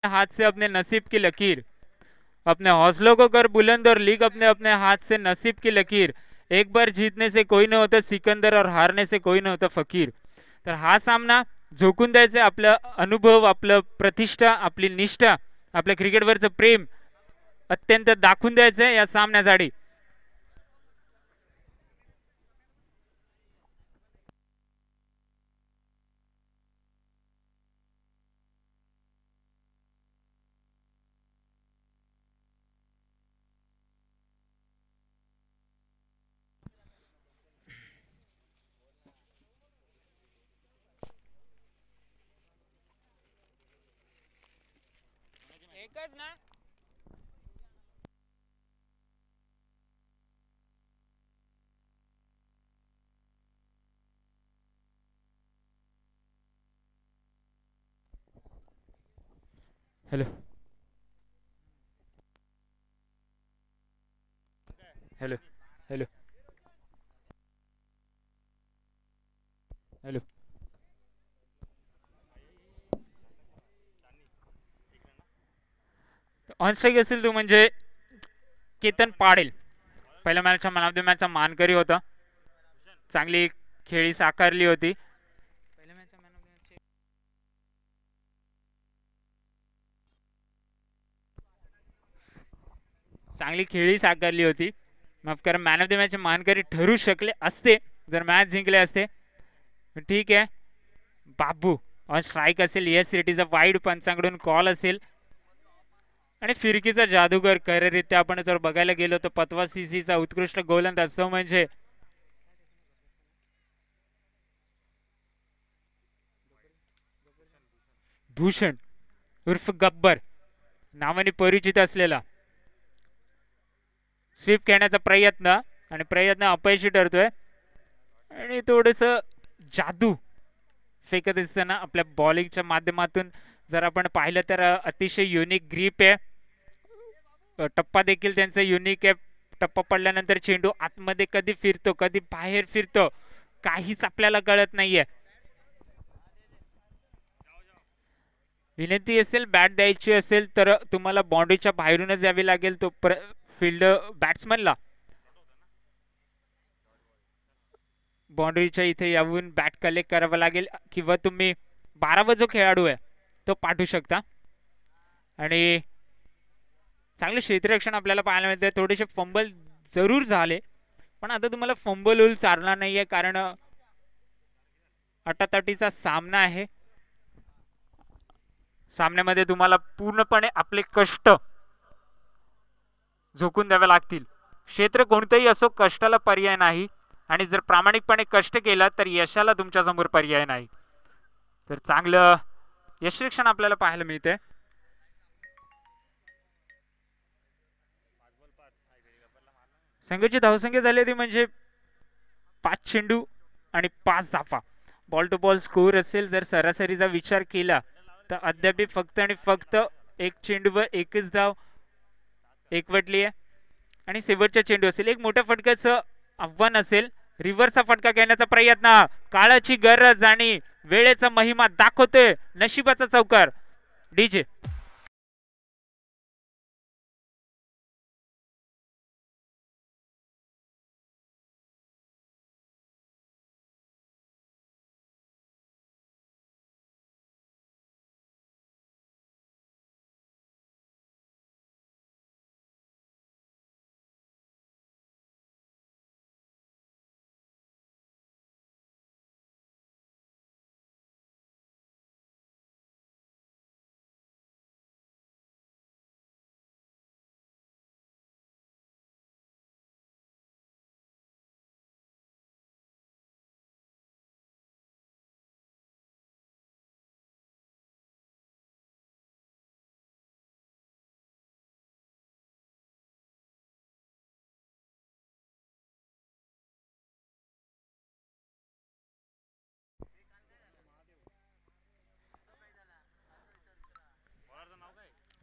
हाथ से अपने नसीब की लकीर, अपने हौसलों को कर बुलंद और लीग अपने अपने हाथ से नसीब की लकीर। एक बार जीतने से कोई न होता सिकंदर और हारने से कोई न होता फकीर. तर हा सामना झोकून द्यायचा, आपला अनुभव, आपलं प्रतिष्ठा, आपली निष्ठा, आपल्या क्रिकेटवरचं प्रेम अत्यंत दाखवून द्यायचं या सामन्यासाठी. एकच ना. Hello hello hello hello. On strike असेल तू म्हणजे केतन पाडेल. पहिल्या मॅचच्या मॅन ऑफ द मॅचचा मानकरी होता. चांगली खेळी साकारली होती. चांगली खेळी साकारली होती. माफ करा, मॅन ऑफ द मॅच मानकरी ठरू शकले असते जर मॅच जिंकले असते. ठीक आहे. बाबू ऑन स्ट्राईक असेल. Yes, it is a wide पंचांकडून कॉल असेल. आणि फिरकीचा जादूगर खऱ्यारीत्या आपण जर बघायला गेलो तर पतवा सीसीचा उत्कृष्ट गोलंदाज तो म्हणजे भूषण उर्फ गब्बर नावाने परिचित असलेला. स्वीप खेळण्याचा प्रयत्न आणि प्रयत्न अपयशी ठरतोय. आणि थोडस जादू फेकत असताना आपल्या बॉलिंगच्या माध्यमातून जर आपण पाहिलं तर अतिशय युनिक ग्रीप आहे. टप्पा देखील त्यांचा युनिक आहे. टप्पा पडल्यानंतर चेंडू आतमध्ये कधी फिरतो कधी बाहेर फिरतो काहीच आपल्याला कळत नाहीये. विनंती असेल बॅट द्यायची असेल तर तुम्हाला बाउंड्रीच्या बाहेरूनच यावी लागेल. तो फील्ड बॅट्समनला बाउंड्रीच्या इथे येऊन बॅट कलेक्ट करावं लागेल किंवा तुम्ही 12वा जो खेळाडू आहे तो पाठवू शकता. आणि चांगले क्षेत्ररक्षण आपल्याला पाहायला मिळते. थोडेसे फंबल जरूर झाले पण आता तुम्हाला फंबल होईल चालणार नाहीये कारण अटातटीचा सामना आहे. सामन्यामध्ये तुम्हाला पूर्णपणे आपले कष्ट झोकून द्यावे लागतील. क्षेत्र कोणतेही असो कष्टाला पर्याय नाही आणि जर प्रामाणिकपणे कष्ट केला तर यशाला तुमच्या समोर पर्याय नाही. तर चांगलं यशरक्षण आपल्याला पाहायला मिळते. संघाची धावसंख्या झाली ती म्हणजे 5 चेंडू आणि 5 धावा. बॉल टू बॉल स्कोर असेल जर सरासरीचा विचार केला तर अद्याप फक्त आणि फक्त एक चेंडूवर एकच धाव एकवटली आहे. आणि शेवटचा चेंडू असेल एक मोठ्या फटक्याचं आव्हान असेल. रिव्हर्सचा फटका घेण्याचा प्रयत्न. काळाची गरज आणि वेळेचा महिमा दाखवतोय नशिबाचा चौकार. डीजे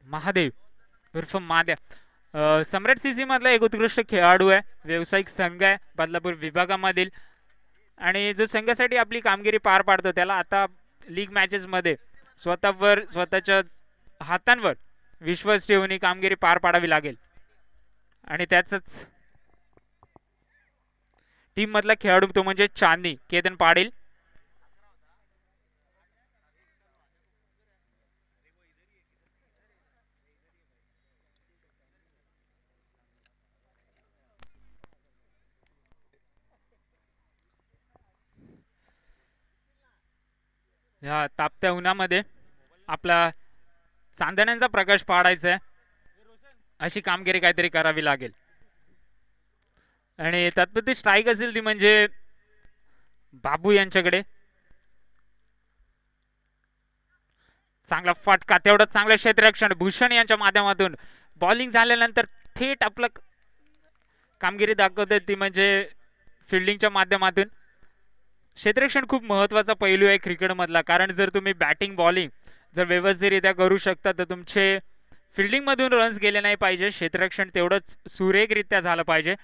महादेव उर्फ माद्या सम्राट सीसी मधला एक उत्कृष्ट खेळाडू आहे. व्यावसायिक संघ आहे बदलापूर विभागामधील आणि जो संघासाठी आपली कामगिरी पार पाडतो त्याला आता लीग मॅचेस मध्ये स्वतःवर स्वतःच्या हातांवर विश्वास ठेवून ही कामगिरी पार पाडावी लागेल. आणि त्याच टीम मधला खेळाडू तो म्हणजे चांदी केतन पाटील. ह्या तापत्या उन्हामध्ये आपला चांदण्यांचा प्रकाश पाडायचा आहे अशी कामगिरी काहीतरी करावी लागेल. आणि तात्पुरती स्ट्राईक असेल ती म्हणजे बाबू यांच्याकडे. चांगला फटका तेवढं चांगलं क्षेत्ररक्षण भूषण यांच्या माध्यमातून बॉलिंग झाल्यानंतर थेट आपलं कामगिरी दाखवते ती म्हणजे फिल्डिंगच्या माध्यमातून. क्षेत्ररक्षण खूप महत्वाचा पैलू आहे क्रिकेटमधला, कारण जर तुम्ही बॅटिंग बॉलिंग जर व्यवस्थितरित्या करू शकता तर तुमचे फिल्डिंग मधून रन्स गेले नाही पाहिजे, क्षेत्ररक्षण तेवढंच सुरेखरित्या झालं पाहिजे.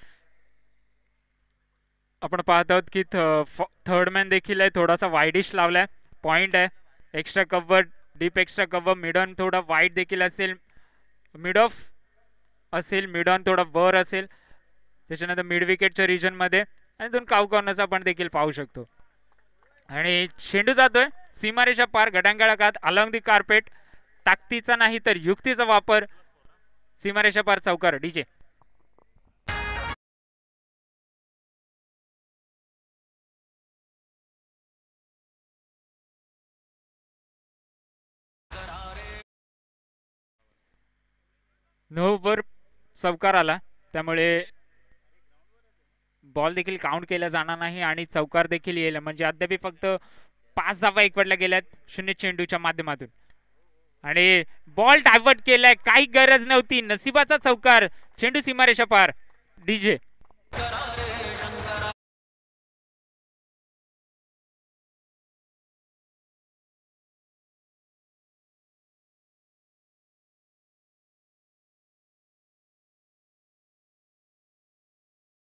आपण पाहत आहोत की थर्ड मॅन देखील आहे, थोडासा वाईडिश लावलाय, पॉइंट आहे, extra cover, deep extra cover, mid on थोडा वाईड देखील असेल, मिड ऑफ असेल, मिड ऑन थोडा वर असेल, त्याच्यानंतर मिड विकेटच्या रिजन मध्ये आणि दोन काव कॉर्नर्स आपण देखील पाहू शकतो. आणि चेंडू जातोय सीमारेषा पार गटांगळात अलॉंग दी कार्पेट. ताकदीचा नाही तर युक्तीचा वापर, सीमारेषा पार चौकार. डीजे नो वर चौकार आला, त्यामुळे बॉल देखील काउंट केला जाणार नाही आणि चौकार देखील येईल. म्हणजे अद्याप फक्त 5 धावा एकवटल्या गेल्यात शून्य चेंडूच्या माध्यमातून. आणि बॉल डायव्हर्ट केलाय, काही गरज नव्हती, नशिबाचा चौकार, चेंडू सीमारेषा पार. डीजे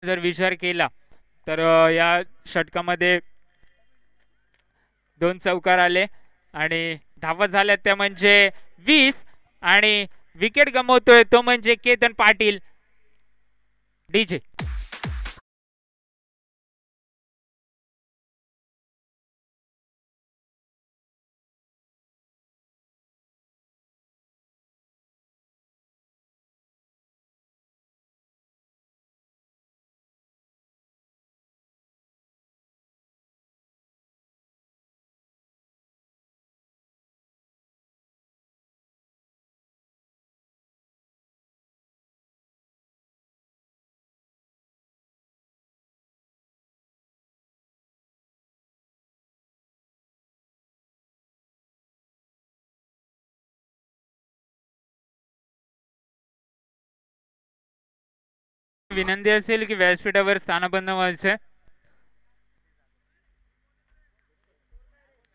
जर विचार केला तर या षटकामध्ये 2 चौकार आले आणि धावा झाल्या त्या म्हणजे 20 आणि विकेट गमवतोय तो म्हणजे केतन पाटील. डीजे विनंती असेल की व्यासपीठावर स्थानबंद व्हायचं,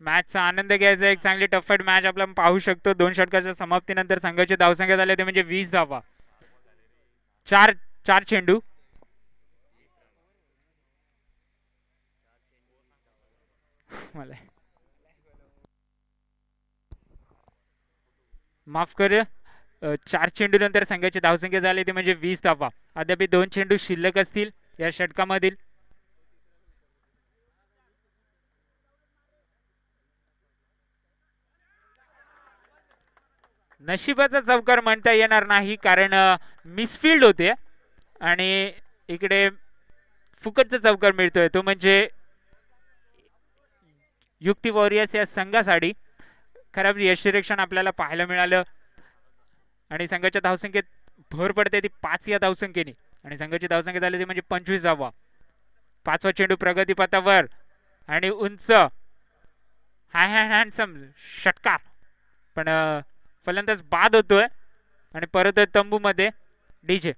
मॅचचा आनंद घ्यायचा. एक चांगली टफ फाईट मॅच आपण पाहू शकतो. 2 षटकाच्या समाप्तीनंतर संघाची धावसंख्या झाली ते म्हणजे 20 धावा, 4 चेंडू. मला माफ कर, 4 चेंडू नंतर संघाची धावसंख्या झाली ते म्हणजे 20 धावा. अद्याप 2 चेंडू शिल्लक असतील या षटकामधील. नशिबाचा चौकार म्हणता येणार नाही, कारण मिसफिल्ड होते आणि इकडे फुकटचा चौकार मिळतोय तो म्हणजे युक्ती वॉरियर्स या संघासाठी खराब यशनिरीक्षण आपल्याला पाहायला मिळालं. आणि संघाच्या धावसंख्येत भर पडते ती 5 या धावसंख्येने आणि संघाची धावसंख्या झाली ती म्हणजे 25 धावा. 5वा चेंडू प्रगतीपथावर आणि उंच हँडसम षटकार, पण फलंदाज बाद होतोय आणि परत तंबू मध्ये. डीजे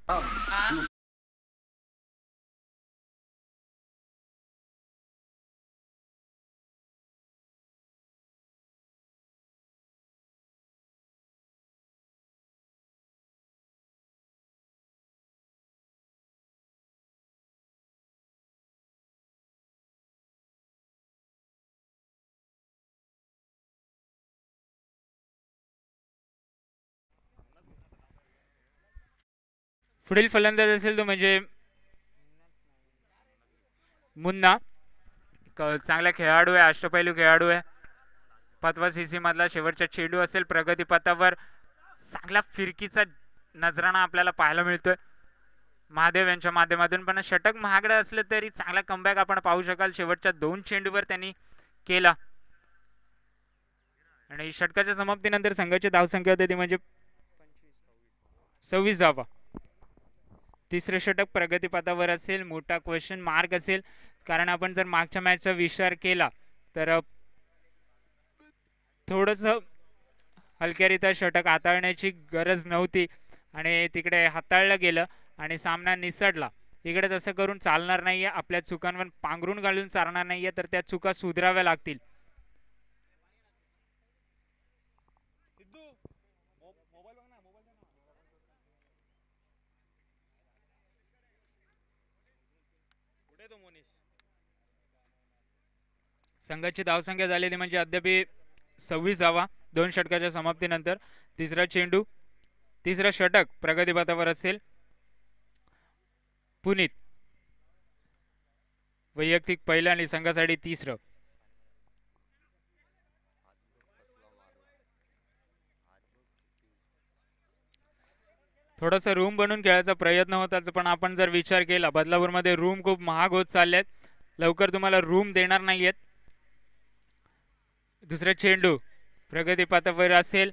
पुढील फलंदाज असेल तो म्हणजे मुन्ना. चांगला खेळाडू आहे, अष्टपैलू खेळाडू आहे. 5वा सीसी मधला शेवटचा चेंडू असेल प्रगतीपथावर. चांगला फिरकीचा नजराणा आपल्याला पाहायला मिळतोय महादेव यांच्या माध्यमातून. पण षटक महागडं असलं तरी चांगला कमबॅक आपण पाहू शकाल शेवटच्या 2 चेंडूवर त्यांनी केला. आणि षटकाच्या समाप्तीनंतर संघाची धावसंख्या होती ती म्हणजे 26 धावा. तिसरे षटक प्रगतीपथावर असेल, मोठा क्वेश्चन मार्क असेल. कारण आपण जर मागच्या मॅचचा विचार केला तर थोडस हलक्यारीत्या षटक हाताळण्याची गरज नव्हती आणि तिकडे हाताळलं गेलं आणि सामना निसटला. इकडे तसं करून चालणार नाहीये, आपल्या चुकांवर पांघरून घालून चालणार नाहीये, तर त्या चुका सुधाराव्या लागतील. संघाची धावसंख्या झालेली म्हणजे अद्याप 26 धावा 2 षटकाच्या समाप्तीनंतर. तिसरा चेंडू, तिसरा षटक प्रगतीपथावर असेल. पुनीत वैयक्तिक पहिलं आणि संघासाठी तिसरं. थोडासा रूम बनवून खेळायचा प्रयत्न होता, पण आपण जर विचार केला बदलापूरमध्ये रूम खूप महाग होत चाललेत, लवकर तुम्हाला रूम देणार नाहीयेत. दुसरा चेंडू प्रगतीपथावर असेल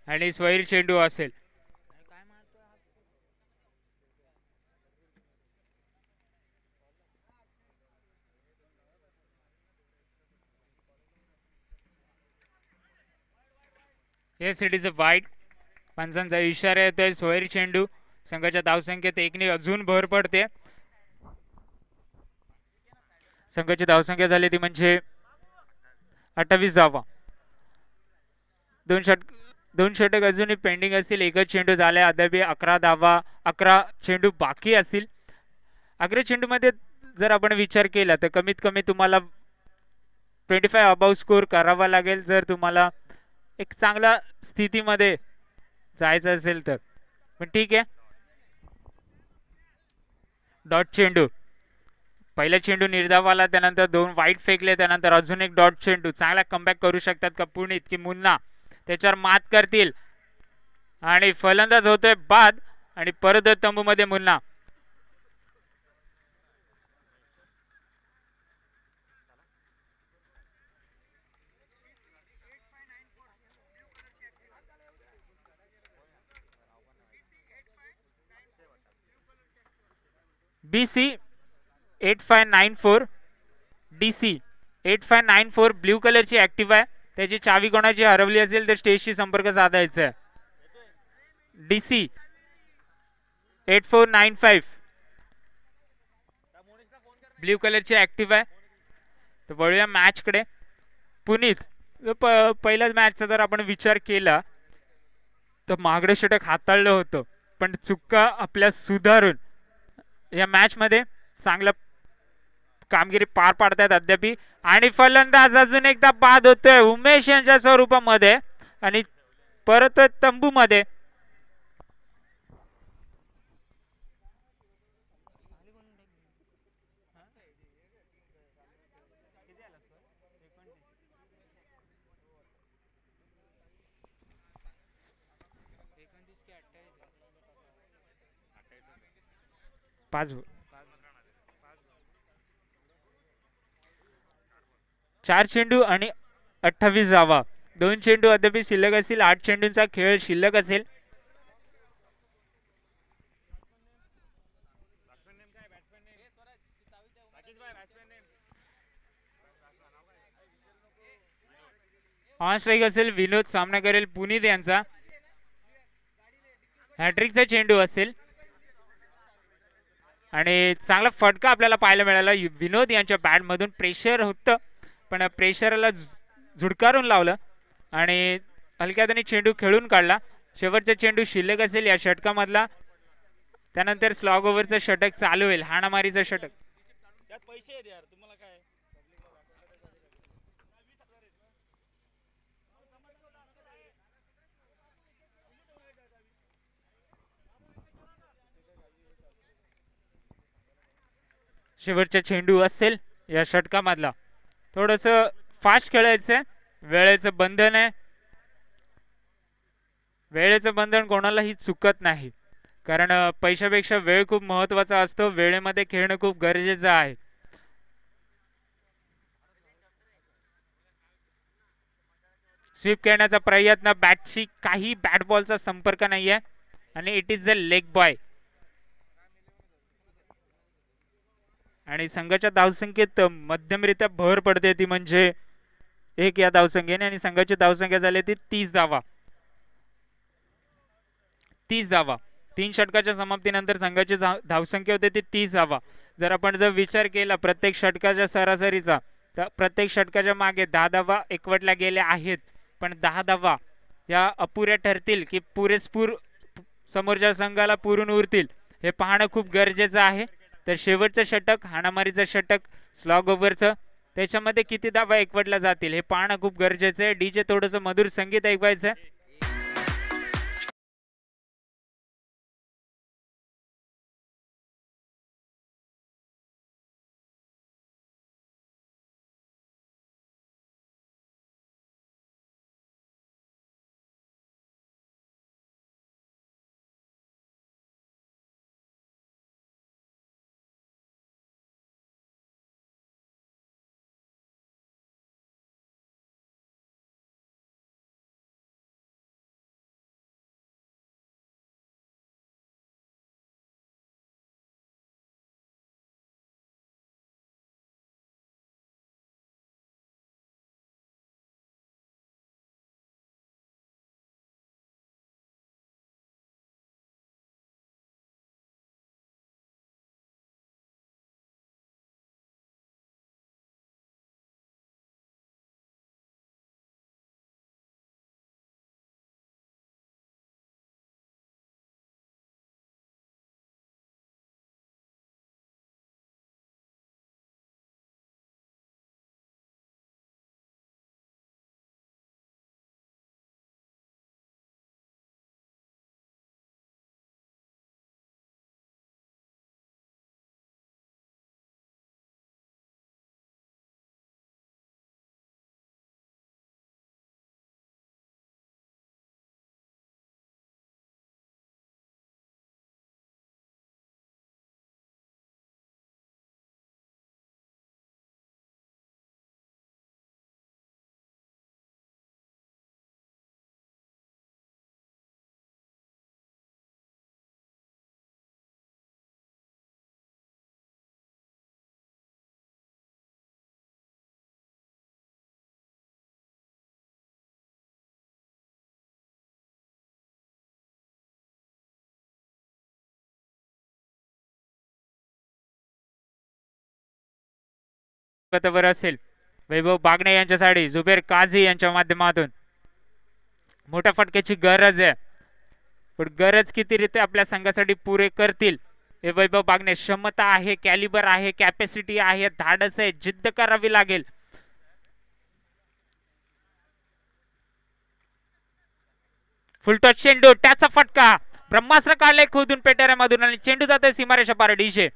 आणि स्वैर चेंडू असेल. येस, इट इज अ वाईट. पंचांचा इशारा येतोय. सोयरी चेंडू. संघाच्या धावसंख्येत एकने अजून भर पडते. संघाची धावसंख्या झाली ती म्हणजे 28 धावा. दोन षटक अजूनही पेंडिंग असतील. एकच चेंडू झाले. अद्याप 11 धावा, 11 चेंडू बाकी असतील. 11 चेंडू मध्ये जर आपण विचार केला तर कमीत कमी तुम्हाला 25 अबाव स्कोर करावा लागेल जर तुम्हाला एक चांगल्या स्थितीमध्ये जायचं असेल तर. पण ठीक आहे. डॉट चेंडू. पहिला चेंडू निर्धाव आला, त्यानंतर 2 वाईट फेकले, त्यानंतर अजून एक डॉट चेंडू. चांगला कमबॅक करू शकतात का पुनीत की मुन्ना त्याच्यावर मात करतील? आणि फलंदाज होतोय बाद आणि परत तंबू मध्ये मुन्ना. BC 8594 DC 8594 ब्ल्यू कलरची ऍक्टिव्ह आहे. त्याची चावी कोणाची हरवली असेल तर स्टेजशी संपर्क साधायचा आहे. DC 8495 ब्ल्यू कलरची ऍक्टिव्ह आहे. तर वळूया मॅच कडे. पुनीत पहिल्याच मॅचचा जर आपण विचार केला तर मागडे षटक हाताळलं होतं, पण चुका आपल्या सुधारून या मॅच मध्ये चांगलं कामगिरी पार पाडतात अद्याप. आणि फलंदाज अजून एकदा बाद होतोय उमेश यांच्या स्वरूपामध्ये आणि परत तंबू मध्ये. पाच 4 चेंडू आणि 28 धावा. 2 चेंडू अद्याप शिल्लक असतील. 8 चेंडूंचा खेळ शिल्लक असेल. ऑन स्ट्राईक असेल विनोद, सामना करेल पुनीत यांचा. हॅट्रिकचा चेंडू असेल आणि चांगला फटका आपल्याला पाहायला मिळाला विनोद यांच्या बॅट मधून. प्रेशर होतं पण प्रेशरला झुडकारून लावलं आणि हलक्यात चेंडू खेळून काढला. शेवटचा चेंडू शिल्लक असेल या षटकामधला. त्यानंतर स्लॉग ओव्हरचं षटक चालू होईल, हाणामारीचं षटक. शेवटचा चेंडू असेल या षटकामधला. थोडंसं फास्ट खेळायचं, वेळेचं बंधन आहे. वेळेचं बंधन कोणालाही चुकत नाही, कारण पैशापेक्षा वेळ खूप महत्वाचा असतो. वेळेमध्ये खेळणं खूप गरजेचं आहे. स्वीप खेळण्याचा प्रयत्न, बॅटशी काही बॅट बॉलचा संपर्क नाहीये आणि it is a leg boy. आणि संघाच्या धावसंख्येत मध्यमरित्या भर पडते, ती म्हणजे 1 या धावसंख्येने. आणि संघाची धावसंख्या झाली ती 30 धावा. 30 धावा 3 षटकाच्या समाप्तीनंतर संघाची धावसंख्या होते ती 30 धावा. जर आपण विचार केला प्रत्येक षटकाच्या सरासरीचा, तर प्रत्येक षटकाच्या मागे 10 धावा एकवटल्या गेल्या आहेत. पण 10 धावा या अपुऱ्या ठरतील की पुरेपूर समोरच्या संघाला पुरून उरतील, हे पाहणं खूप गरजेचं आहे. तर शेवटचं षटक, हाणामारीचं षटक, स्लॉग ओव्हरचं, त्याच्यामध्ये किती धावा एकवटल्या जातील हे पाहणं खूप गरजेचं आहे. डीजे थोडंसं मधुर संगीत ऐकवायचं. असेल वैभव बागणे यांच्यासाठी जुबेर काझी यांच्या माध्यमातून मोठ्या फटक्याची गरज आहे. पण गरज किती रीते आपल्या संघासाठी पुरे करतील हे वैभव बागणे. क्षमता आहे, कॅलिबर आहे, कॅपॅसिटी आहे, धाडस आहे, जिद्द करावी लागेल. फुलटॉस चेंडू, त्याचा फटका, ब्रह्मास्त्र काढले खोदून पेटाऱ्यामधून आणि चेंडू जातोय सीमारेषा पार. डीजे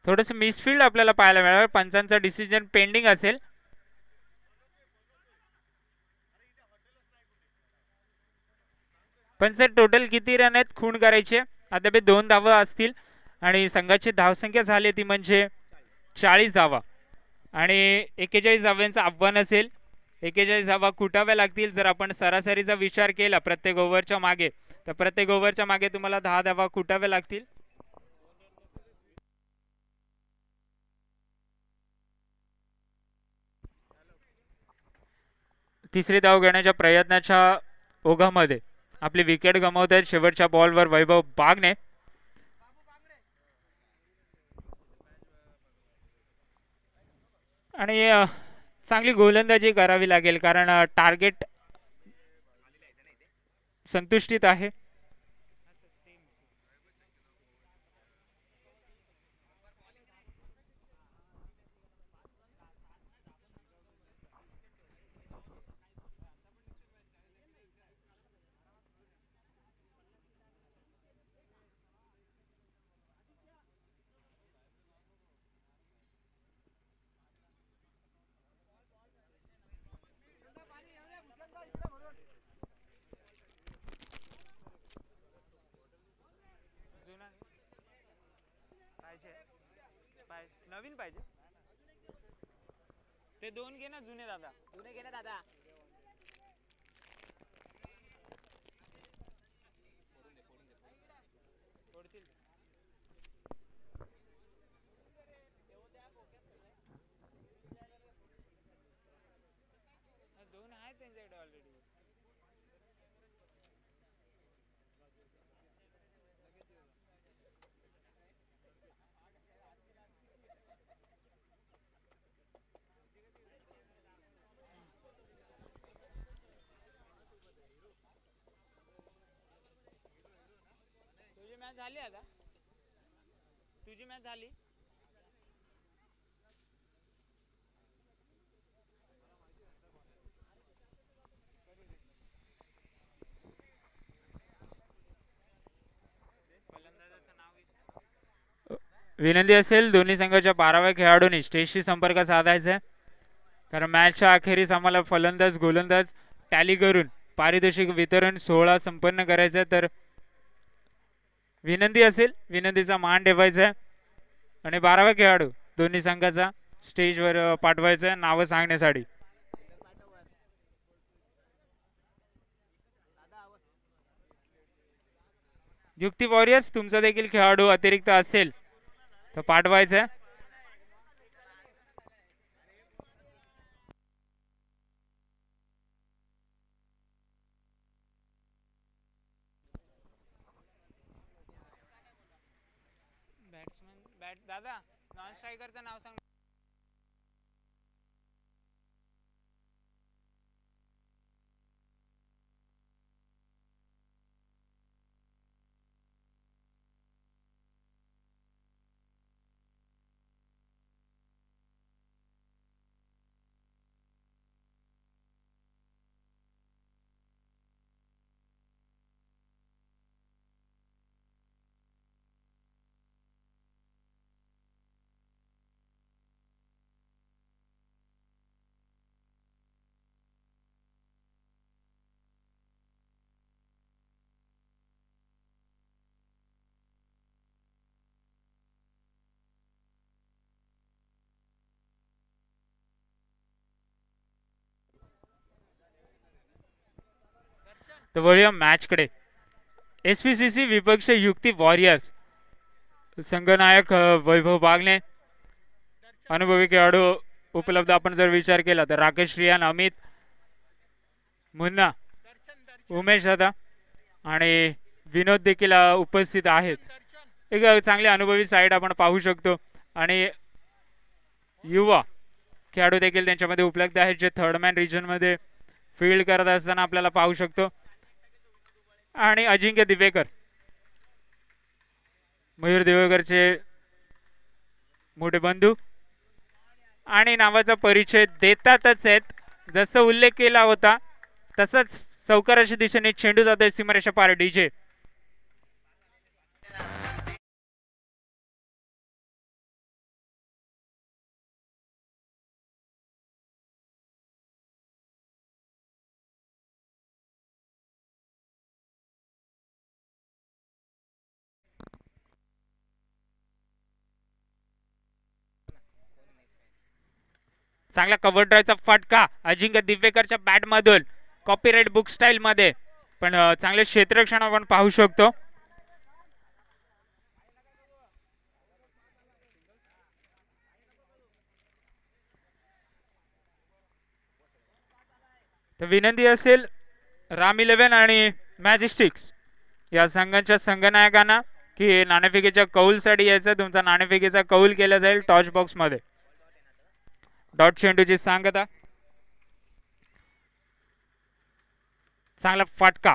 थोडंसं मिसफील्ड आपल्याला पाहायला मिळालं. पंचांचा डिसिजन पेंडिंग असेल. पण सर टोटल किती रन आहेत खून करायचे? अद्याप 2 धावा असतील आणि संघाची धावसंख्या झाली ती म्हणजे 40 धावा आणि 41 धाव्यांचं आव्हान असेल. 41 धावा कुटाव्या लागतील. जर आपण सरासरीचा विचार केला प्रत्येक ओव्हरच्या मागे तर प्रत्येक ओव्हरच्या मागे तुम्हाला 10 धावा कुटाव्या लागतील. तिसरी धाव घेण्याच्या प्रयत्नाच्या ओघामध्ये आपली विकेट गमावत आहेत शेवटच्या बॉलवर वैभव बागणे. आणि चांगली गोलंदाजी करावी लागेल कारण टार्गेट संतुष्टीत आहे. नवीन पाहिजे ते 2 घे ना जुने दादा. जुने घे ना दादा. दोन आहेत त्यांच्याकडे ऑलरेडी. तुझी मॅच झाली आता. तुझी मॅच झाली. विनंती असेल दोन्ही संघाच्या 12व्या खेळाडूंनी स्टेजशी संपर्क साधायचा आहे कारण मॅचच्या अखेरीस आम्हाला फलंदाज गोलंदाज टॅली करून पारितोषिक वितरण सोहळा संपन्न करायचा आहे. तर विनंती असेल विनंतीचा मान ठेवायचा आहे आणि 12व्या खेळाडू दोन्ही संघाचा स्टेजवर पाठवायचा आहे नावं सांगण्यासाठी. युक्ती वॉरियर्स तुमचा देखील खेळाडू अतिरिक्त असेल तर पाठवायचं आहे. बॅट्समन दादा नॉन स्ट्रायकरचं नाव सांग. तर वळूया मॅचकडे. SPCC विपक्ष युक्ती वॉरियर्स. संघनायक वैभव बागणे. अनुभवी खेळाडू उपलब्ध आपण जर विचार केला तर राकेश रियान अमित मुन्ना उमेश दादा आणि विनोद देखील उपस्थित आहेत. एक चांगली अनुभवी साईड आपण पाहू शकतो आणि युवा खेळाडू देखील त्यांच्यामध्ये उपलब्ध आहेत जे थर्ड मॅन रिजन मध्ये फील्ड करत असताना आपल्याला पाहू शकतो. आणि अजिंक्य दिवेकर मयूर दिवेकरचे मोठे बंधू आणि नावाचा परिचय देतातच आहेत. जसं उल्लेख केला होता तसंच सावकाराच्या दिशेने चेंडू जातोय सीमारेषा पार. डीजे चांगला कव्हर ड्रायचा फटका अजिंक्य दिवेकरच्या बॅट मधून कॉपीराइट बुक स्टाईल मध्ये पण चांगले क्षेत्ररक्षण आपण पाहू शकतो. तर विनंती असेल राम 11 आणि मॅजेस्टिक्स या संघांच्या संघनायकांना की नाणेफेकीच्या कौलसाठी यायचं. तुमचा नाणेफेकीचा कौल केला जाईल टॉच बॉक्स मध्ये. डॉट चेंडूची सांगता. चांगला फटका,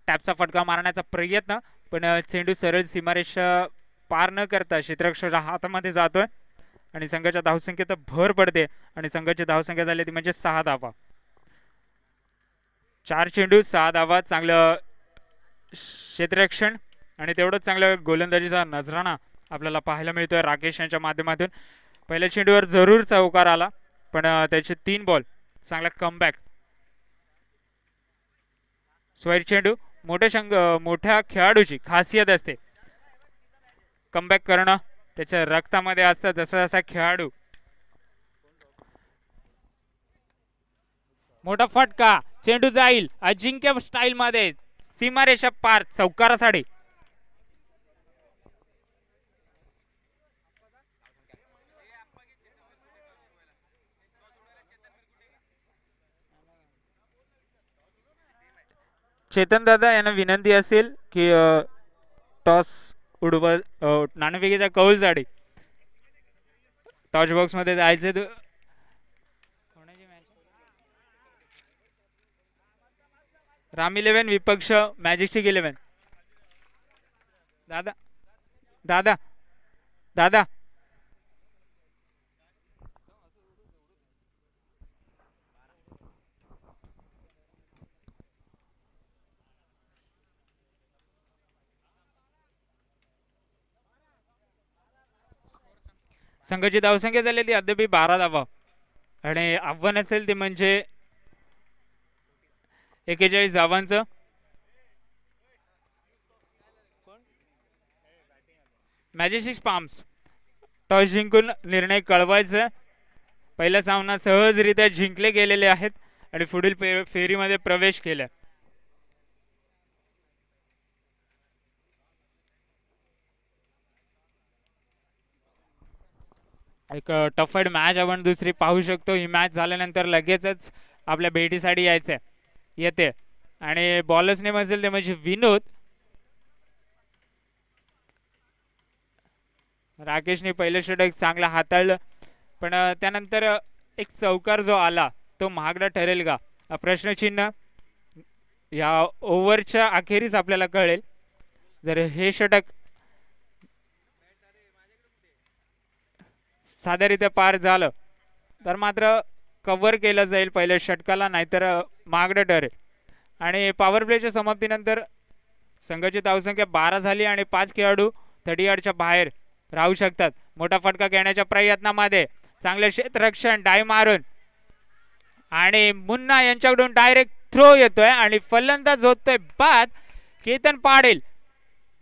टॅपचा फटका मारण्याचा प्रयत्न, पण चेंडू सरळ सीमारेषा पार न करता क्षेत्ररक्षकाच्या हातामध्ये जातोय आणि संघाच्या धावसंख्येत भर पडते आणि संघाची धावसंख्या झाली ती म्हणजे 6 धावा. 4 चेंडू 6 धावा. चांगलं क्षेत्ररक्षण आणि तेवढंच चांगलं गोलंदाजीचा नजराणा आपल्याला पाहायला मिळतोय राकेश यांच्या माध्यमातून. पहिल्या चेंडूवर जरूर चौकार आला, पण त्याचे 3 बॉल. चांगला कमबॅक. स्वैर चेंडू. मोठ्या खेळाडूची खासियत असते कमबॅक करणं, त्याच्या रक्तामध्ये असतं. जसा जसा खेळाडू. मोठा फटका, चेंडू जाईल अजिंक्य स्टाईल मध्ये सीमारेषा पार चौकारासाठी. चेतन दादा यांना विनंती असेल की टॉस उडवल नाणेफेकीच्या कौलसाठी टॉच बॉक्स मध्ये जायचं. राम 11 विपक्ष मॅजेस्टिक 11. दादा दादा दादा संघाची धावसंख्या झालेली अद्याप 12 धावा आणि आव्हान असेल ते म्हणजे 41 धावांचं. मॅजेस्टिक पाम्स टॉस जिंकून निर्णय कळवायचा. पहिला सामना सहजरित्या जिंकले गेलेले आहेत आणि पुढील फेरीमध्ये प्रवेश केला. एक टफाईट मॅच आपण दुसरी पाहू शकतो. ही मॅच झाल्यानंतर लगेचच आपल्या भेटीसाठी यायचंय येते आणि बॉलर्स नेम असेल ते म्हणजे विनोद. राकेशने पहिलं षटक चांगला हाताळलं, पण त्यानंतर एक चौकार जो आला तो महागडा ठरेल का प्रश्नचिन्ह या ओव्हरच्या अखेरीस आपल्याला कळेल. जर हे षटक साध्यारित्या पार झालं तर मात्र कव्हर केलं जाईल पहिल्या षटकाला, नाहीतर महागडं ठरेल. आणि पॉवर प्लेच्या समाप्तीनंतर संघाची धावसंख्या 12 झाली आणि 5 खेळाडू 30 यार्डच्या बाहेर राहू शकतात. मोठा फटका घेण्याच्या प्रयत्नामध्ये चांगले क्षेत्ररक्षण डाय मारून आणि मुन्ना यांच्याकडून डायरेक्ट थ्रो येतोय आणि फलंदाज होतोय बाद. केतन पाटील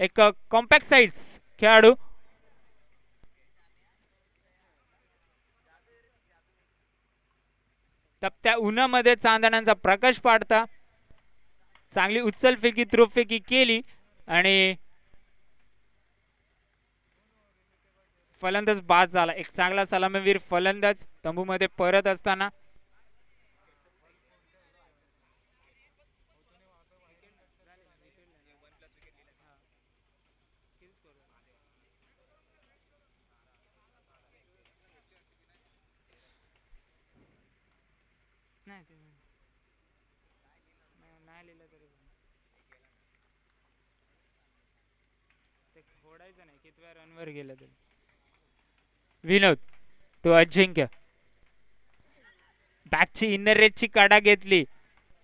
एक कॉम्पॅक्ट साइड्स खेळाडू. तपत्या उन्हामध्ये चांदण्यांचा प्रकाश पाडता चांगली उचलफेकी थ्रोफेकी केली आणि फलंदाज बाद झाला. एक चांगला सलामीवीर फलंदाज तंबूमध्ये परत असताना रनवर गेलं तरी. विनोद टू अजिंक्य बॅटची इनर रेजची काढा घेतली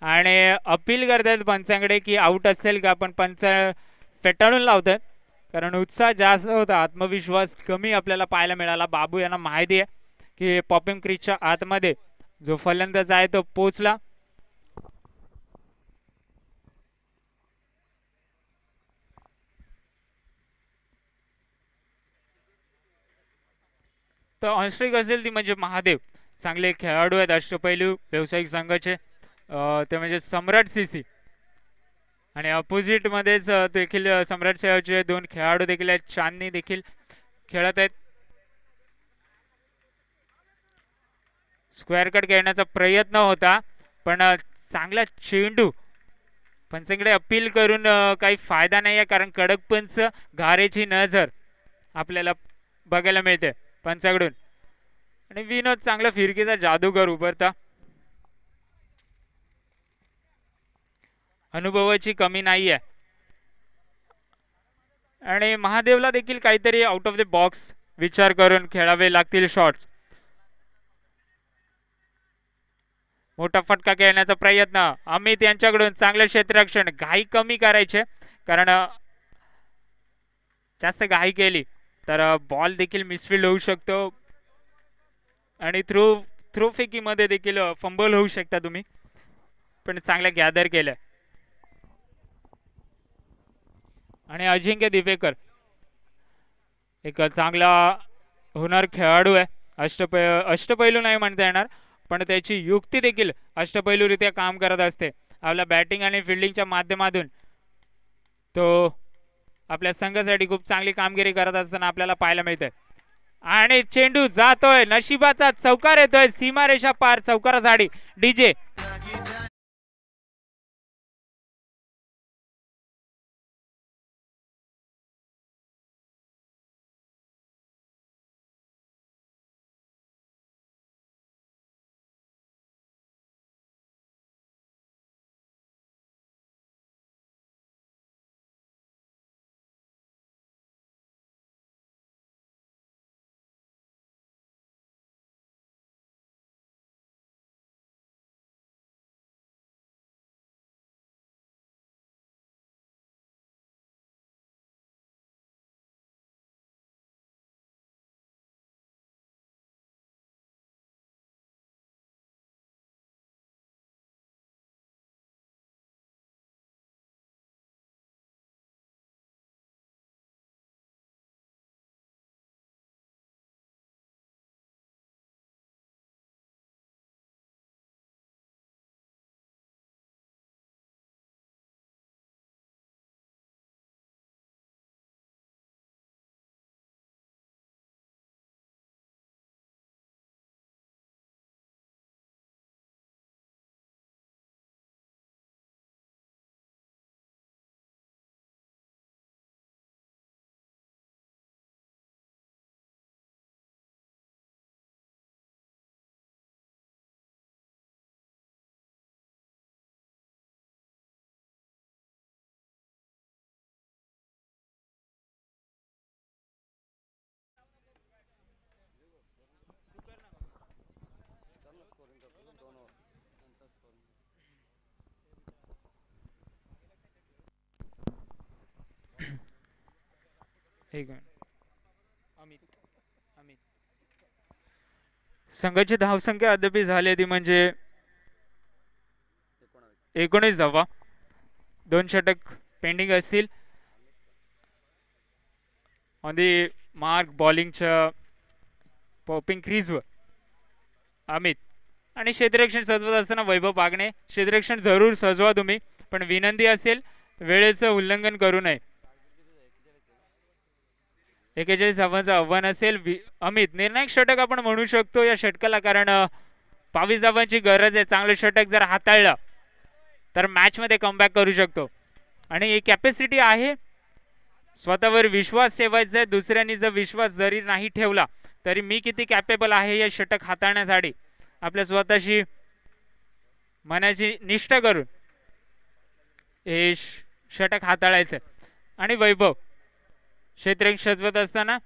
आणि अपील करतात पंचांकडे की आउट असेल का, पण पंच फेटाळून लावतात कारण उत्साह जास्त होता, आत्मविश्वास कमी आपल्याला पाहायला मिळाला. बाबू यांना माहिती आहे की पॉपिंग क्रीजच्या आतमध्ये जो फलंदाज आहे तो पोचला. तर ऑनस्ट्रिक असेल ती म्हणजे महादेव. चांगले खेळाडू आहेत अष्टपैलू व्यावसायिक संघाचे, ते म्हणजे सम्राट सीसी. आणि अपोजिट मध्येच देखील सम्राट सेवाचे दोन खेळाडू देखील आहेत. चांदणी देखील खेळत आहेत. स्क्वेअर कट खेळण्याचा प्रयत्न होता पण चांगला चेंडू पंचांकडे अपील करून काही फायदा नाही आहे कारण कडक पंच घारेची नजर आपल्याला बघायला मिळते पंचाकडून. आणि विनोद चांगला फिरकीचा जादूगर उभारता. अनुभवाची कमी नाही आहे आणि महादेवला देखील काहीतरी आउट ऑफ द बॉक्स विचार करून खेळावे लागतील शॉट्स. मोठा फटका खेळण्याचा प्रयत्न अमित यांच्याकडून. चांगलं क्षेत्ररक्षण. घाई कमी करायचे कारण जास्त घाई केली तर बॉल देखील मिसफिल्ड होऊ शकतो आणि थ्रो फेकीमध्ये देखील फंबल होऊ शकता तुम्ही. पण चांगलं गॅदर केलं. आणि अजिंक्य दिवेकर एक चांगला होणार खेळाडू आहे. अष्टपैलू नाही म्हणता येणार पण त्याची युक्ती देखील अष्टपैलूरित्या काम करत असते. आपल्या बॅटिंग आणि फिल्डिंगच्या माध्यमातून तो आपल्या संघासाठी खूप चांगली कामगिरी करत असताना आपल्याला पाहायला मिळते. आणि चेंडू जातोय. नशिबाचा चौकार येतोय सीमारेषा पार. चौकारासाठी डीजे. एक अमित संघाची धावसंख्या अद्याप झाली ती म्हणजे 19 धावा. 2 षटक पेंडिंग असतील. ऑन दी मार्क बॉलिंगच्या पॉपिंग क्रीजवर अमित. आणि क्षेत्ररक्षण सजवत असताना वैभव बागणे. क्षेत्ररक्षण जरूर सजवा तुम्ही पण विनंती असेल वेळेचं उल्लंघन करू नये. 41 धावांचं आव्हान असेल. अमित निर्णायक षटक आपण म्हणू शकतो या षटकाला कारण 22 धावांची गरज आहे. चांगलं षटक जर हाताळलं तर मॅच मध्ये कमबॅक करू शकतो आणि कॅपॅसिटी आहे. स्वतःवर विश्वास ठेवायचा आहे. दुसऱ्यांनी जर विश्वास जरी नाही ठेवला तरी मी किती कॅपेबल आहे या षटक हाताळण्यासाठी आपल्या स्वतःशी मनाची निष्ठा करून हे षटक हाताळायचं. आणि वैभव क्षेत्ररक्षण सजवत असताना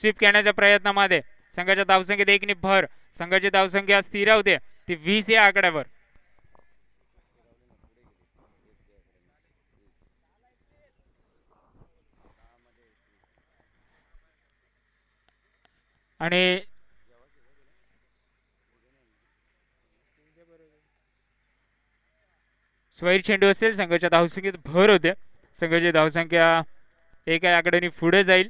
स्वीप करण्याच्या प्रयत्नामध्ये संघाच्या धावसंख्येत 1 ने भर. संघाची धावसंख्या स्थिर होते ती 20 या आकड्यावर. आणि स्वैर चेंडू असेल संघाच्या धावसंख्येत भर होते. संघाची धावसंख्या 1 या आकड्याने पुढे जाईल.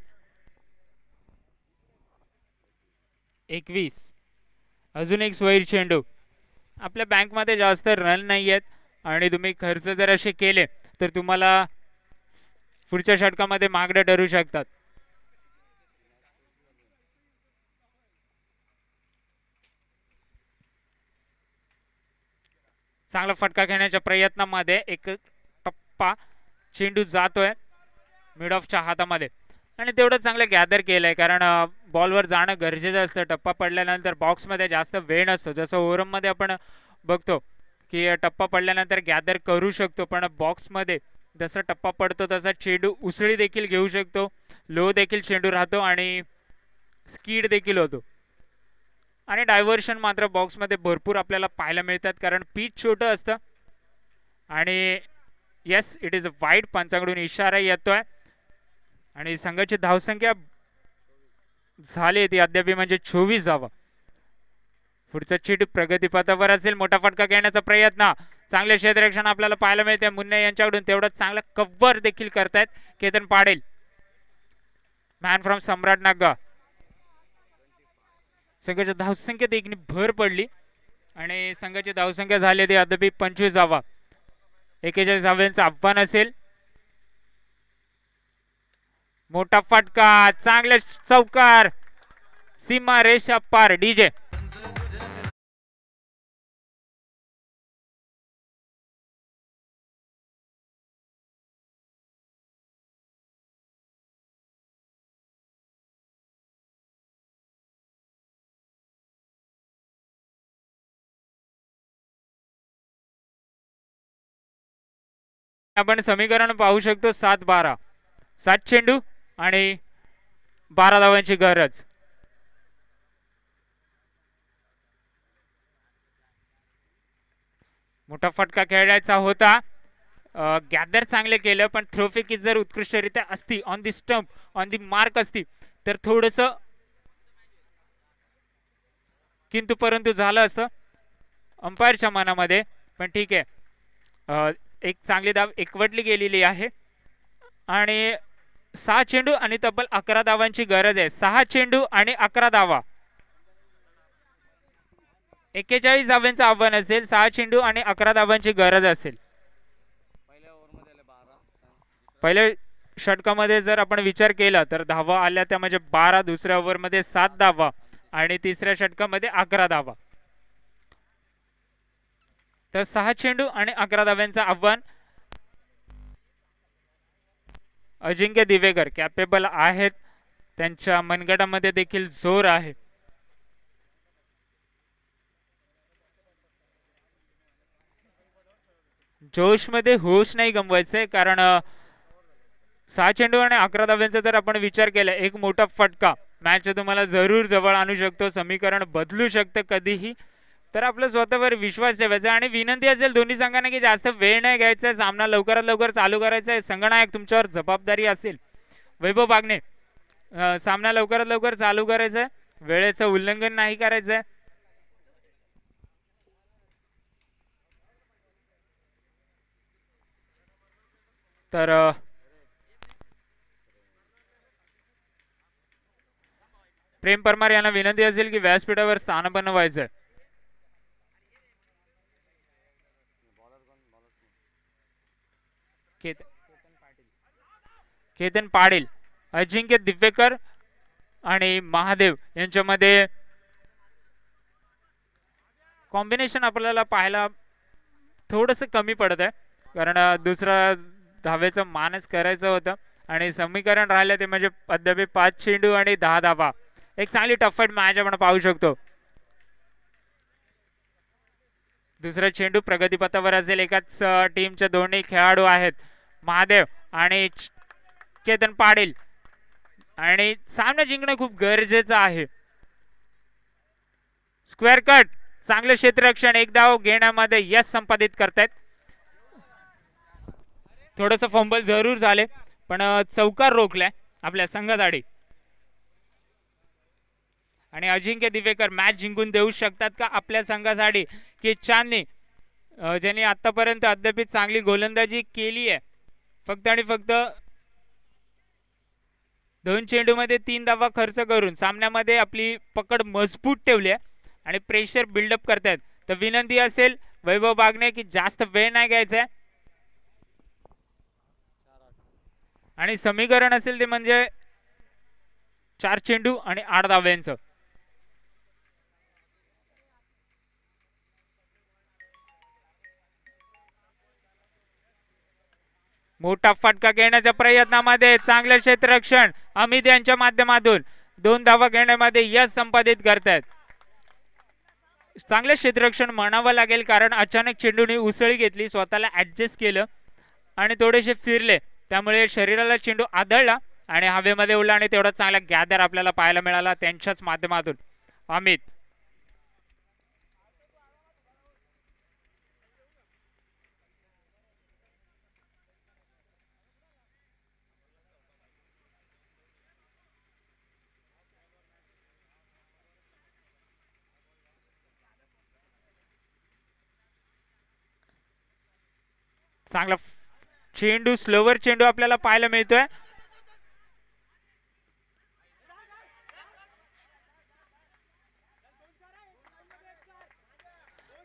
21. अजून एक स्वैर चेंडू. आपल्या बँकमध्ये जास्त रन नाही आहेत आणि तुम्ही खर्च जर असे केले तर तुम्हाला पुढच्या षटकामध्ये महागडे ठरू शकतात. चांगला फटका घेण्याच्या प्रयत्नामध्ये एक टप्पा चेंडू जातोय मिड ऑफच्या हातामध्ये आणि तेवढं चांगलं गॅदर केलंय, कारण बॉलवर जाणं गरजेचं असतं. टप्पा पडल्यानंतर बॉक्समध्ये जास्त वेळ नसतो. जसं ओव्हरमध्ये आपण बघतो की टप्पा पडल्यानंतर गॅदर करू शकतो, पण बॉक्समध्ये जसा टप्पा पडतो तसा चेंडू उसळी देखील घेऊ शकतो, लो देखील चेंडू राहतो आणि स्कीड देखील होतो. आणि डायव्हर्शन मात्र बॉक्समध्ये भरपूर आपल्याला पाहायला मिळतात, कारण पिच छोटं असतं. आणि yes, it is a wide. पंचाकडून इशारा येतोय आणि संघाची धावसंख्या झाली ती अद्याप म्हणजे 24 धावा. पुढचा चेंडू प्रगतीपथावर असेल. मोठा फटका घेण्याचा प्रयत्न, चांगले क्षेत्ररक्षण आपल्याला पाहायला मिळते मुन्ने यांच्याकडून. तेवढंच चांगलं कव्हर देखील करतायत केतन पाटील, मॅन फ्रॉम सम्राट नागा. संघाच्या धावसंख्येत एक भर पडली आणि संघाची धावसंख्या झाली ती अद्याप 25 धावा. 41 धाव्यांचं आव्हान असेल. मोठा फटका, चांगले चौकार, सीमा रेषा पार. डीजे आपण समीकरण पाहू शकतो. 7-12, 7 चेंडू आणि 12 धावांची गरज. मोठा फटका खेळायचा होता. गॅदर चांगले केलं, पण थ्रोफेकी जर उत्कृष्टरित्या असती, on the stump, on the mark असती तर थोडस किंतु परंतु झालं असतं अंपायरच्या मनामध्ये. पण ठीक आहे, एक चांगली धाव एकवटली गेलेली आहे आणि 6 चेंडू आणि तब्बल 11 धावांची गरज आहे. 6 चेंडू आणि 11 धावा. 41 धावांचं आव्हान असेल. 6 चेंडू आणि 11 धावांची गरज असेल. पहिल्या षटकामध्ये जर आपण विचार केला तर धावा आल्या त्या म्हणजे 12, दुसऱ्या ओव्हरमध्ये 7 धावा आणि तिसऱ्या षटकामध्ये 11 धावा. तर 6 चेंडू आणि 11 धाव्यांचं आव्हान. अजिंक्य दिवेकर कॅपेबल आहेत, त्यांच्या मनगटामध्ये देखील जोर आहे. जोशमध्ये होश नाही गमवायचंय, कारण 6 चेंडू आणि 11 धाव्यांचा जर आपण विचार केला, एक मोठा फटका मॅच तुम्हाला जरूर जवळ आणू शकतो. समीकरण बदलू शकतं कधीही. तर आपलं स्वतःवर विश्वास ठेवायचा आणि विनंती असेल दोन्ही संघांना की जास्त वेळ नाही घ्यायचा, सामना लवकरात लवकर चालू करायचा आहे. संघनायक तुमच्यावर जबाबदारी असेल. वैभव बागणे, सामना लवकरात लवकर चालू करायचा आहे, वेळेचं उल्लंघन नाही करायचं आहे. तर प्रेम परमार यांना विनंती असेल की व्यासपीठावर स्थान बनवायचं. केतन पाटील, अजिंक्य दिवेकर आणि महादेव यांच्यामध्ये कॉम्बिनेशन आपल्याला पाहायला थोडंसं कमी पडत आहे, कारण दुसरा धावेचं मानच करायचं होतं आणि समीकरण राहिलं ते म्हणजे अद्याप 5 चेंडू आणि 10 धावा. एक चांगली टफाईट मॅच आपण पाहू शकतो. दुसरा चेंडू प्रगतीपथावर असेल. एकाच टीमचे दोन्ही खेळाडू आहेत, महादेव आणि केतन पाटील, आणि सामना जिंकणं खूप गरजेचं आहे. स्क्वेअर कट, चांगलं क्षेत्ररक्षण, एक धाव घेण्यामध्ये यश संपादित करतायत. थोडस फंबल जरूर झाले, पण चौकार रोखलाय आपल्या संघासाठी. आणि अजिंक्य दिवेकर मॅच जिंकून देऊ शकतात का आपल्या संघासाठी? की चांदणी, ज्यांनी आतापर्यंत अद्याप चांगली गोलंदाजी केली आहे, फक्त आणि फक्त 2 चेंडूमध्ये 3 धावा खर्च करून सामन्यामध्ये आपली पकड मजबूत ठेवली आहे आणि प्रेशर बिल्डअप करतायत. तर विनंती असेल वैभव बागणे की जास्त वेळ नाही घ्यायचा आणि समीकरण असेल ते म्हणजे 4 चेंडू आणि 8 धाव्यांचं. मोठा फटका घेण्याच्या प्रयत्नामध्ये चांगलं क्षेत्ररक्षण अमित यांच्या माध्यमातून 2 धावा घेण्यामध्ये यश संपादित करतात. चांगलं क्षेत्ररक्षण म्हणावं लागेल कारण अचानक चेंडूने उसळी घेतली, स्वतःला ऍडजस्ट केलं आणि थोडेसे फिरले, त्यामुळे शरीराला चेंडू आदळला आणि हवेमध्ये उडला आणि तेवढा चांगला गॅदर आपल्याला पाहायला मिळाला त्यांच्याच माध्यमातून. अमित चांगला चेंडू, स्लोवर चेंडू आपल्याला पाहायला मिळतोय.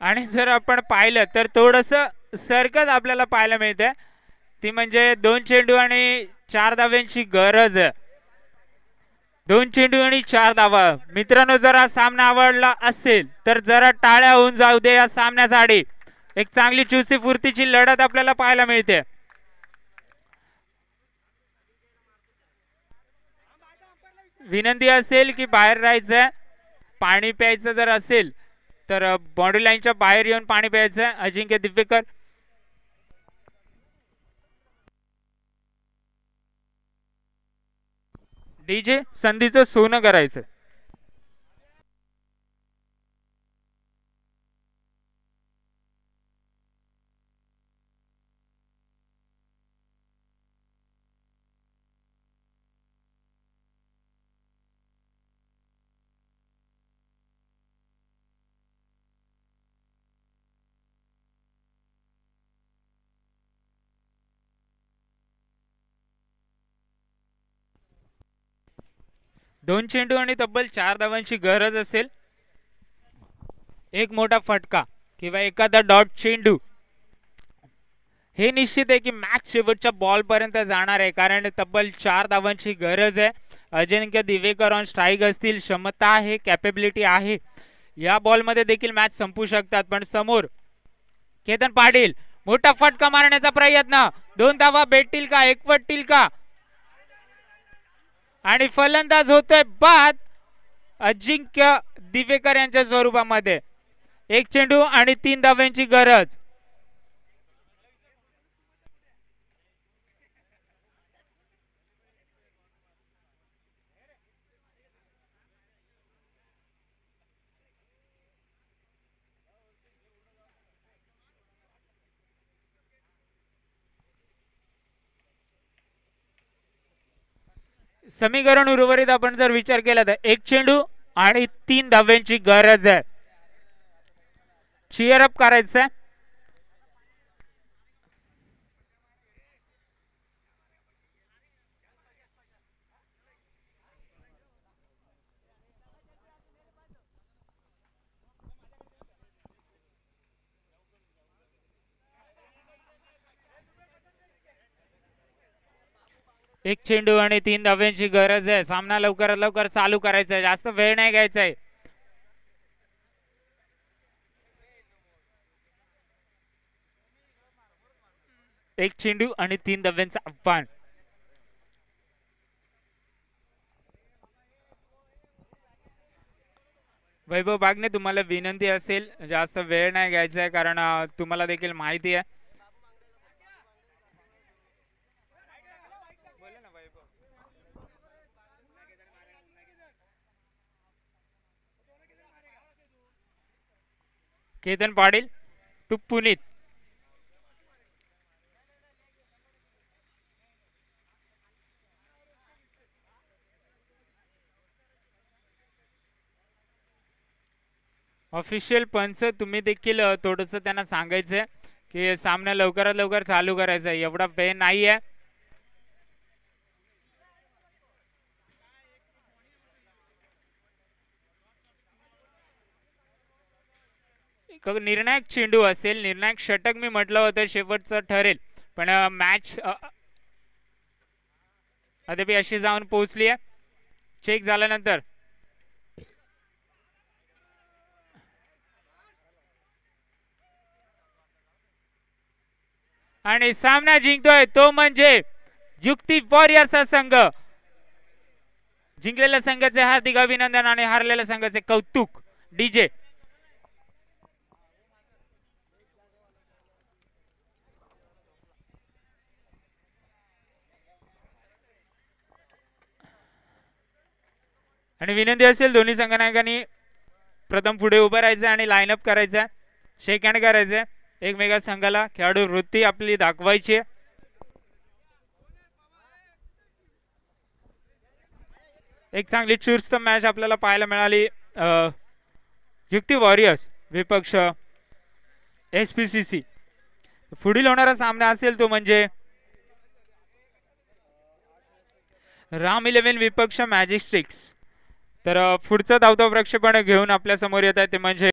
आणि जर आपण पाहिलं तर थोडस सरकत आपल्याला पाहायला मिळतंय, ती म्हणजे 2 चेंडू आणि 4 धाव्यांची गरज. 2 चेंडू आणि 4 धावा. मित्रांनो, जर हा सामना आवडला असेल तर जरा टाळ्या होऊन जाऊ दे या सामन्यासाठी. एक चांगली चुस्ती फुर्तीची लढत आपल्याला पाहायला मिळते. विनंती असेल की बाहेर राहायचंय, पाणी प्यायचं जर असेल तर बॉडी लाईनच्या बाहेर येऊन पाणी प्यायचं. अजिंक्य दिवेकर डीजे संधीचं सोनं करायचं. दोन चेंडू आणि तब्बल 4 धावांची गरज असेल. एक मोठा फटका किंवा एखादा डॉट चेंडू हे निश्चित आहे की मॅच शेवटच्या बॉल पर्यंत जाणार आहे, कारण तब्बल 4 धावांची गरज आहे. अजिंक्य दिवेकर ऑन स्ट्राईक असतील, क्षमता आहे, कॅपेबिलिटी आहे, या बॉलमध्ये देखील मॅच संपू शकतात. पण समोर केतन पाटील, मोठा फटका मारण्याचा प्रयत्न, 2 धावा भेटतील का, एकवटतील का, आणि फलंदाज होतोय बाद अजिंक्य दिवेकर यांच्या स्वरूपामध्ये. 1 चेंडू आणि 3 धाव्यांची गरज. समीकरण उर्वरित आपण जर विचार केला तर 1 चेंडू आणि 3 धाव्यांची गरज आहे. चिअर अप करायचंय. एक चेंडू आणि 3 धाव्यांची गरज आहे. सामना लवकरात लवकर चालू करायचा आहे, जास्त वेळ नाही घ्यायचा आहे. एक चेंडू आणि 3 धाव्यांचं आव्हान. वैभव बागणे, तुम्हाला विनंती असेल जास्त वेळ नाही घ्यायचा आहे, कारण तुम्हाला देखील माहिती आहे केतन पाटील टू पुनीत. ऑफिशियल पंच तुम्ही देखील थोडंसं त्यांना सांगायचंय की सामना लवकरात लवकर चालू करायचा आहे, एवढा वेळ नाही आहे. एक निर्णायक चेंडू असेल, निर्णायक षटक मी म्हटलं होतं शेवटचं ठरेल, पण मॅच अद्याप अशी जाऊन पोहोचली आहे. चेक झाल्यानंतर आणि सामना जिंकतोय तो म्हणजे युक्ती वॉरियर्सचा संघ. जिंकलेल्या संघाचे हार्दिक अभिनंदन आणि हारलेल्या संघाचे कौतुक. डीजे आणि विनंती असेल दोन्ही संघनायकांनी प्रथम पुढे उभं राहायचं आणि लाईनअप करायचं, शेक हँड करायचं. एकमेका संघाला खेळाडू वृत्ती आपली दाखवायची. एक चांगली चुरस्त मॅच आपल्याला पाहायला मिळाली. युक्ती वॉरियर्स विपक्ष SPCC. पुढील होणारा सामना असेल तो म्हणजे राम 11 विपक्ष मॅजिक स्टिक्स. तर पुढचं धावतं प्रक्षेपण घेऊन आपल्या समोर येत आहे ते म्हणजे